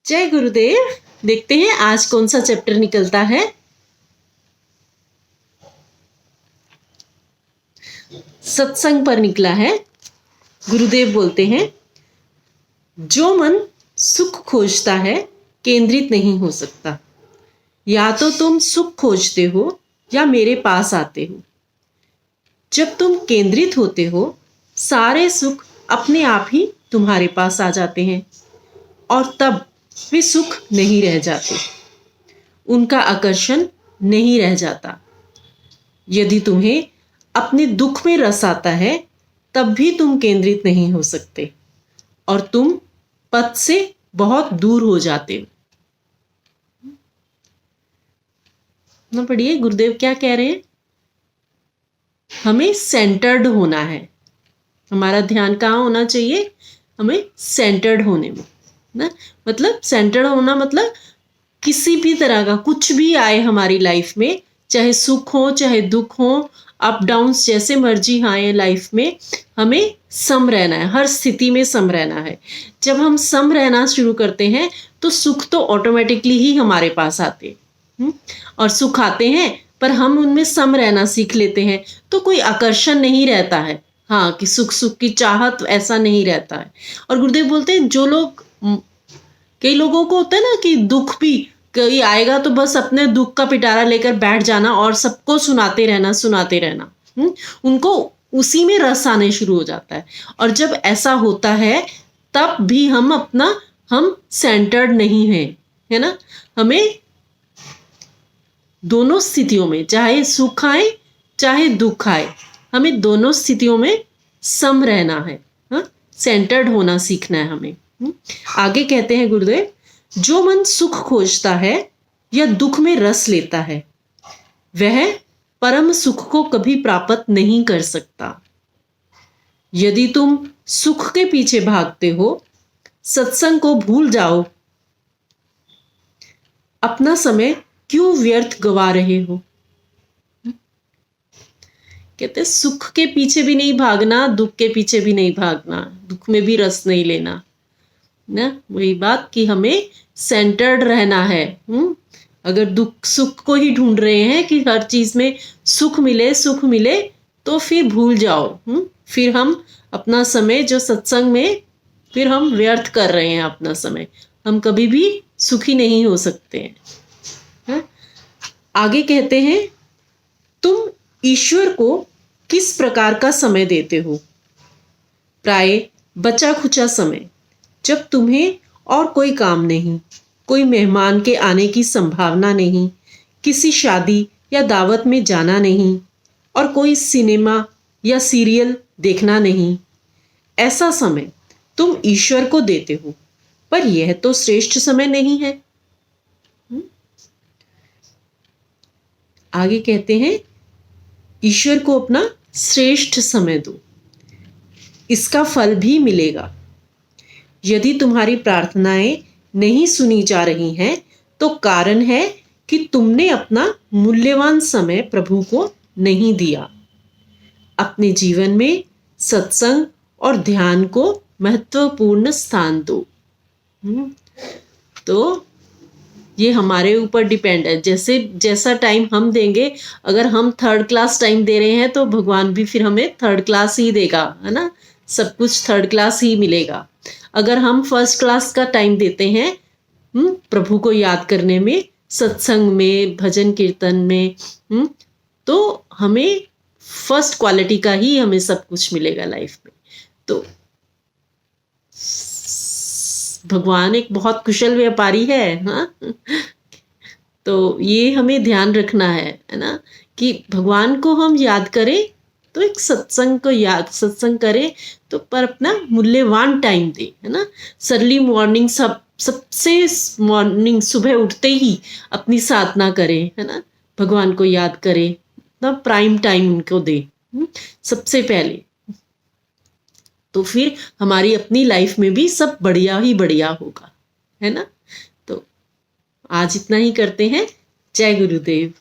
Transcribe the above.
जय गुरुदेव। देखते हैं आज कौन सा चैप्टर निकलता है। सत्संग पर निकला है। गुरुदेव बोलते हैं, जो मन सुख खोजता है केंद्रित नहीं हो सकता। या तो तुम सुख खोजते हो या मेरे पास आते हो। जब तुम केंद्रित होते हो सारे सुख अपने आप ही तुम्हारे पास आ जाते हैं और तब वे सुख नहीं रह जाते, उनका आकर्षण नहीं रह जाता। यदि तुम्हें अपने दुख में रस आता है तब भी तुम केंद्रित नहीं हो सकते और तुम पथ से बहुत दूर हो जाते हो। ना पढ़िए गुरुदेव क्या कह रहे हैं। हमें सेंटर्ड होना है। हमारा ध्यान कहाँ होना चाहिए? हमें सेंटर्ड होने में ना। मतलब सेंटर्ड होना मतलब किसी भी तरह का कुछ भी आए हमारी लाइफ में, चाहे सुख हो चाहे दुख हो, अप डाउन्स जैसे मर्जी आए लाइफ में, हमें सम रहना है। हर स्थिति में सम रहना है। जब हम सम रहना शुरू करते हैं तो सुख तो ऑटोमेटिकली ही हमारे पास आते हैं और सुख आते हैं पर हम उनमें सम रहना सीख लेते हैं तो कोई आकर्षण नहीं रहता है। हाँ, कि सुख सुख की चाहत ऐसा नहीं रहता है। और गुरुदेव बोलते हैं जो लोग, कई लोगों को होता है ना कि दुख भी कहीं आएगा तो बस अपने दुख का पिटारा लेकर बैठ जाना और सबको सुनाते रहना। उनको उसी में रस आने शुरू हो जाता है। और जब ऐसा होता है तब भी हम सेंटर्ड नहीं हैं, है ना। हमें दोनों स्थितियों में, चाहे सुख आए चाहे दुख आए, हमें दोनों स्थितियों में सम रहना है। सेंटर्ड होना सीखना है हमें। आगे कहते हैं गुरुदेव, जो मन सुख खोजता है या दुख में रस लेता है वह परम सुख को कभी प्राप्त नहीं कर सकता। यदि तुम सुख के पीछे भागते हो सत्संग को भूल जाओ। अपना समय क्यों व्यर्थ गवा रहे हो? कहते सुख के पीछे भी नहीं भागना, दुख के पीछे भी नहीं भागना, दुख में भी रस नहीं लेना ना। वही बात कि हमें सेंटर्ड रहना है। अगर दुख सुख को ही ढूंढ रहे हैं कि हर चीज में सुख मिले तो फिर भूल जाओ। फिर हम अपना समय जो सत्संग में फिर हम व्यर्थ कर रहे हैं अपना समय। हम कभी भी सुखी नहीं हो सकते हैं। आगे कहते हैं, तुम ईश्वर को किस प्रकार का समय देते हो? प्राय बचा खुचा समय, जब तुम्हें और कोई काम नहीं, कोई मेहमान के आने की संभावना नहीं, किसी शादी या दावत में जाना नहीं और कोई सिनेमा या सीरियल देखना नहीं। ऐसा समय तुम ईश्वर को देते हो, पर यह तो श्रेष्ठ समय नहीं है। आगे कहते हैं, ईश्वर को अपना श्रेष्ठ समय दो, इसका फल भी मिलेगा। यदि तुम्हारी प्रार्थनाएं नहीं सुनी जा रही हैं तो कारण है कि तुमने अपना मूल्यवान समय प्रभु को नहीं दिया। अपने जीवन में सत्संग और ध्यान को महत्वपूर्ण स्थान दो। तो ये हमारे ऊपर डिपेंड है। जैसा टाइम हम देंगे, अगर हम थर्ड क्लास टाइम दे रहे हैं तो भगवान भी फिर हमें थर्ड क्लास ही देगा, है ना। सब कुछ थर्ड क्लास ही मिलेगा। अगर हम फर्स्ट क्लास का टाइम देते हैं प्रभु को याद करने में, सत्संग में, भजन कीर्तन में, तो हमें फर्स्ट क्वालिटी का ही हमें सब कुछ मिलेगा लाइफ में। तो भगवान एक बहुत कुशल व्यापारी है। हाँ, तो ये हमें ध्यान रखना है ना, कि भगवान को हम याद करें तो एक सत्संग करें तो पर अपना मूल्यवान टाइम दे, है ना। सर्ली मॉर्निंग सबसे मॉर्निंग सुबह उठते ही अपनी साधना करें, है ना। भगवान को याद करें, तब प्राइम टाइम उनको दे सबसे पहले। तो फिर हमारी अपनी लाइफ में भी सब बढ़िया ही बढ़िया होगा, है ना। तो आज इतना ही करते हैं। जय गुरुदेव।